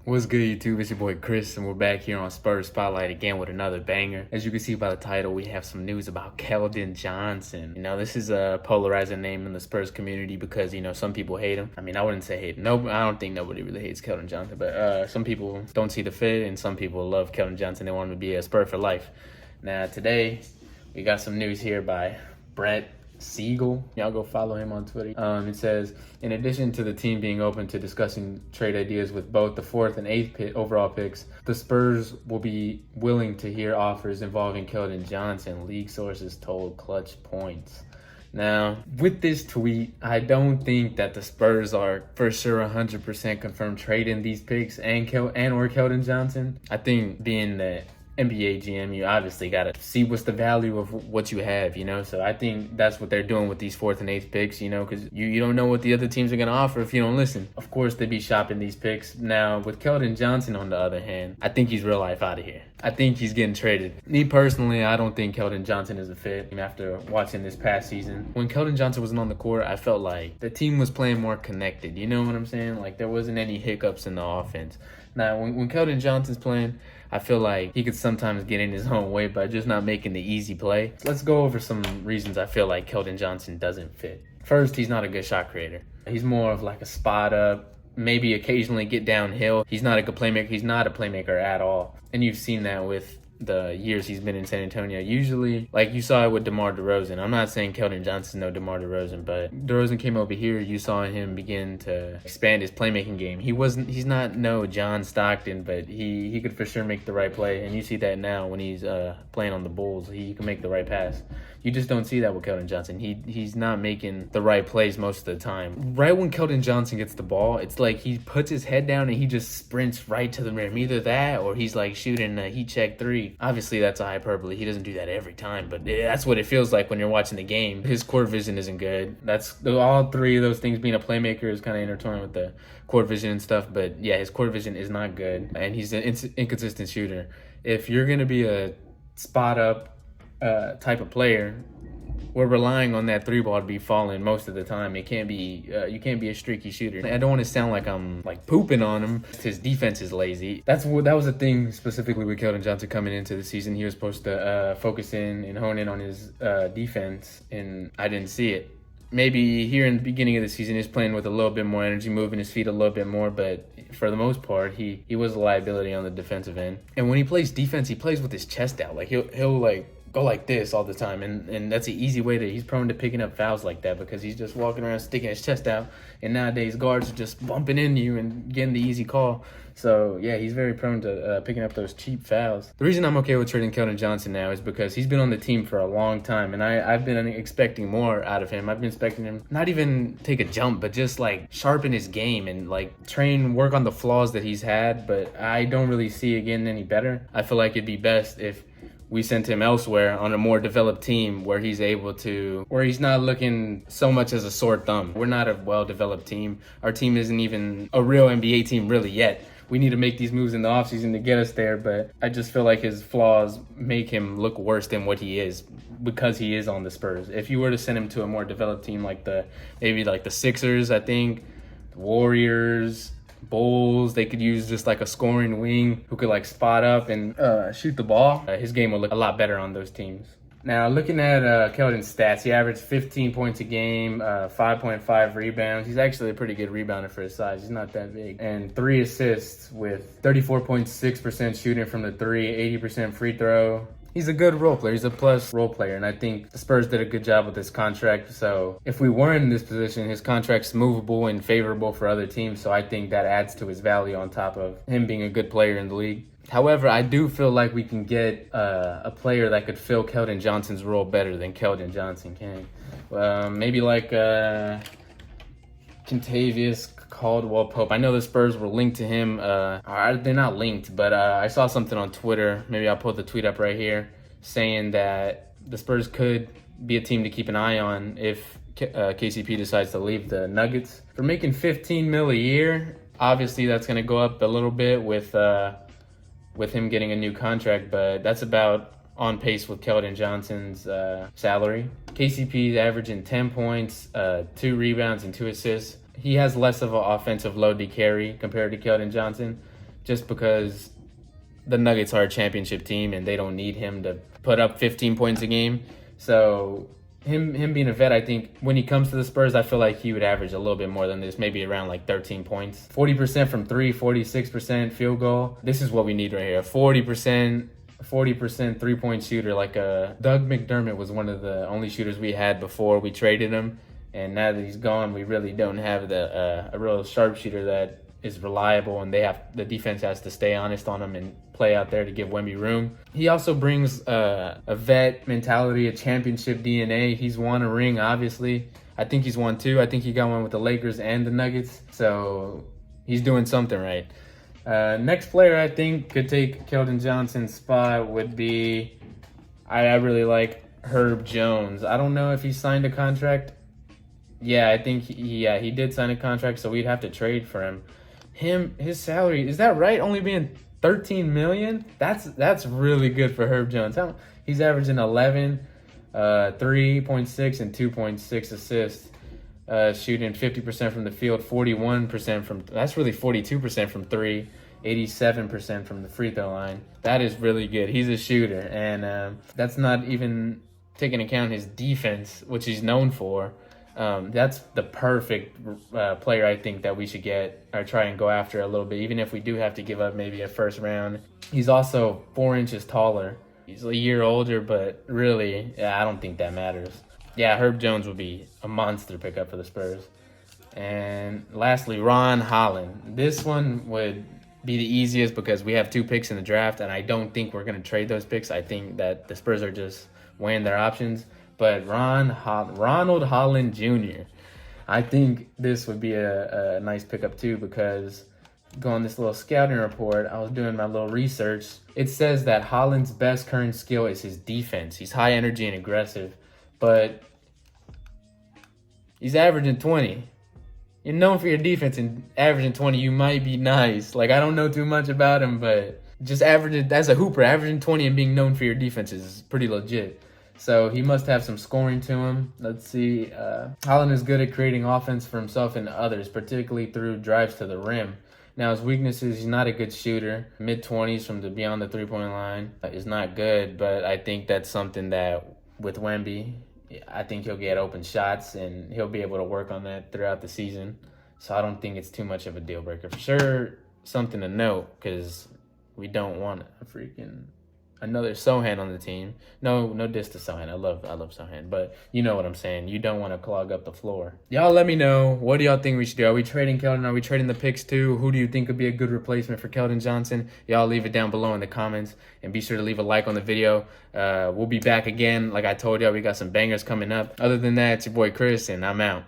What's good, YouTube? It's your boy Chris, and we're back here on Spurs Spotlight again with another banger. As you can see by the title, we have some news about Keldon Johnson. This is a polarizing name in the Spurs community because, some people hate him. I mean, I wouldn't say hate him. No, I don't think nobody really hates Keldon Johnson, but some people don't see the fit, and some people love Keldon Johnson. They want him to be a Spur for life. Now, today, we got some news here by Brett Siegel. Y'all go follow him on Twitter. It says, in addition to the team being open to discussing trade ideas with both the 4th and 8th overall picks, the Spurs will be willing to hear offers involving Keldon Johnson, league sources told Clutch Points. Now, with this tweet, I don't think that the Spurs are for sure 100% confirmed trading these picks and or Keldon Johnson. I think being the NBA GM, you obviously got to see what's the value of what you have, So I think that's what they're doing with these 4th and 8th picks, because you don't know what the other teams are going to offer if you don't listen. Of course, they'd be shopping these picks. Now, with Keldon Johnson, on the other hand, I think he's real life out of here. I think he's getting traded. Me personally, I don't think Keldon Johnson is a fit after watching this past season. When Keldon Johnson wasn't on the court, I felt like the team was playing more connected. You know what I'm saying? Like, there wasn't any hiccups in the offense. Now, when Keldon Johnson's playing, I feel like he could sometimes get in his own way by just not making the easy play. Let's go over some reasons I feel like Keldon Johnson doesn't fit. First, he's not a good shot creator. He's more of like a spot up, maybe occasionally get downhill. He's not a good playmaker. He's not a playmaker at all. And you've seen that with the years he's been in San Antonio. Usually, like you saw it with DeMar DeRozan. I'm not saying Keldon Johnson's no DeMar DeRozan, but DeRozan came over here. You saw him begin to expand his playmaking game. He's not no John Stockton, but he could for sure make the right play. And you see that now when he's playing on the Bulls. He can make the right pass. You just don't see that with Keldon Johnson. He's not making the right plays most of the time. Right when Keldon Johnson gets the ball, it's like he puts his head down and he just sprints right to the rim. Either that or he's like shooting a heat check three. Obviously, that's a hyperbole. He doesn't do that every time, but that's what it feels like when you're watching the game. His court vision isn't good. That's all three of those things. Being a playmaker is kind of intertwined with the court vision and stuff, but yeah, his court vision is not good, and he's an inconsistent shooter. If you're going to be a spot up type of player, we're relying on that three ball to be falling most of the time. It can't be you can't be a streaky shooter. I don't want to sound like I'm like pooping on him. His defense is lazy. That was a thing specifically with Keldon Johnson coming into the season. He was supposed to focus in and hone in on his defense, and I didn't see it. Maybe here in the beginning of the season, he's playing with a little bit more energy, moving his feet a little bit more, but for the most part, he was a liability on the defensive end. And when he plays defense, he plays with his chest out. Like he'll like go like this all the time, and that's an easy way he's prone to picking up fouls like that because he's just walking around sticking his chest out, and nowadays guards are just bumping into you and getting the easy call. So yeah, he's very prone to picking up those cheap fouls. The reason I'm okay with trading Keldon Johnson now is because he's been on the team for a long time, and I've been expecting more out of him. I've been expecting him not even take a jump, but just like sharpen his game and like work on the flaws that he's had, but I don't really see it getting any better. I feel like it'd be best if we sent him elsewhere on a more developed team where he's not looking so much as a sore thumb. We're not a well-developed team. Our team isn't even a real NBA team really yet. We need to make these moves in the offseason to get us there, but I just feel like his flaws make him look worse than what he is because he is on the Spurs. If you were to send him to a more developed team like maybe the Sixers, I think, the Warriors, Bulls, they could use just like a scoring wing who could like spot up and shoot the ball. His game will look a lot better on those teams. Now, looking at Keldon's stats, he averaged 15 points a game, 5.5 rebounds. He's actually a pretty good rebounder for his size. He's not that big. And 3 assists with 34.6% shooting from the 3, 80% free throw. He's a good role player. He's a plus role player, and I think the Spurs did a good job with his contract. So if we were in this position, his contract's movable and favorable for other teams, so I think that adds to his value on top of him being a good player in the league. However, I do feel like we can get a player that could fill Keldon Johnson's role better than Keldon Johnson can. Maybe like Kentavious Caldwell Pope. I know the Spurs were linked to him. They're not linked, but I saw something on Twitter. Maybe I'll pull the tweet up right here saying that the Spurs could be a team to keep an eye on if KCP decides to leave the Nuggets. For making $15 million a year, obviously that's going to go up a little bit with him getting a new contract, but that's about on pace with Keldon Johnson's salary. KCP's averaging 10 points, 2 rebounds, and 2 assists. He has less of an offensive load to carry compared to Keldon Johnson. just because the Nuggets are a championship team and they don't need him to put up 15 points a game. So him being a vet, I think when he comes to the Spurs, I feel like he would average a little bit more than this, maybe around like 13 points. 40% from three, 46% field goal. This is what we need right here. 40% 3-point shooter. Like Doug McDermott was one of the only shooters we had before we traded him. And now that he's gone, we really don't have a real sharpshooter that is reliable, and the defense has to stay honest on him and play out there to give Wemby room. He also brings a vet mentality, a championship DNA. He's won a ring, obviously. I think he's won two. I think he got one with the Lakers and the Nuggets. So he's doing something right. Next player I think could take Keldon Johnson's spot would be, I really like Herb Jones. I don't know if he signed a contract. Yeah, I think he did sign a contract, so we'd have to trade for him. His salary, is that right? Only being $13 million? That's really good for Herb Jones. He's averaging 11, 3.6 and 2.6 assists, shooting 50% from the field, 41% from, that's really 42% from three, 87% from the free throw line. That is really good. He's a shooter, and that's not even taking into account his defense, which he's known for. That's the perfect player I think that we should get or try and go after a little bit, even if we do have to give up maybe a first round. He's also 4 inches taller. He's a year older, but really, I don't think that matters. Yeah, Herb Jones would be a monster pickup for the Spurs. And lastly, Ron Holland. This one would be the easiest because we have 2 picks in the draft, and I don't think we're going to trade those picks. I think that the Spurs are just weighing their options. But Ronald Holland Jr., I think this would be a nice pickup too, because going this little scouting report, I was doing my little research. It says that Holland's best current skill is his defense. He's high energy and aggressive, but he's averaging 20. You're known for your defense, and averaging 20, you might be nice. Like, I don't know too much about him, but just averaging, that's a hooper. Averaging 20 and being known for your defense is pretty legit. So he must have some scoring to him. Let's see. Holland is good at creating offense for himself and others, particularly through drives to the rim. Now, his weakness is he's not a good shooter. Mid-20s from beyond the three-point line is not good, but I think that's something that with Wemby, I think he'll get open shots, and he'll be able to work on that throughout the season. So I don't think it's too much of a deal breaker. For sure, something to note, because we don't want a freaking another Sohan on the team. No diss to Sohan. I love Sohan, but you know what I'm saying. You don't want to clog up the floor. Y'all let me know. What do y'all think we should do? Are we trading Keldon? Are we trading the picks too? Who do you think would be a good replacement for Keldon Johnson? Y'all leave it down below in the comments, and be sure to leave a like on the video. We'll be back again. Like I told y'all, we got some bangers coming up. Other than that, it's your boy Chris, and I'm out.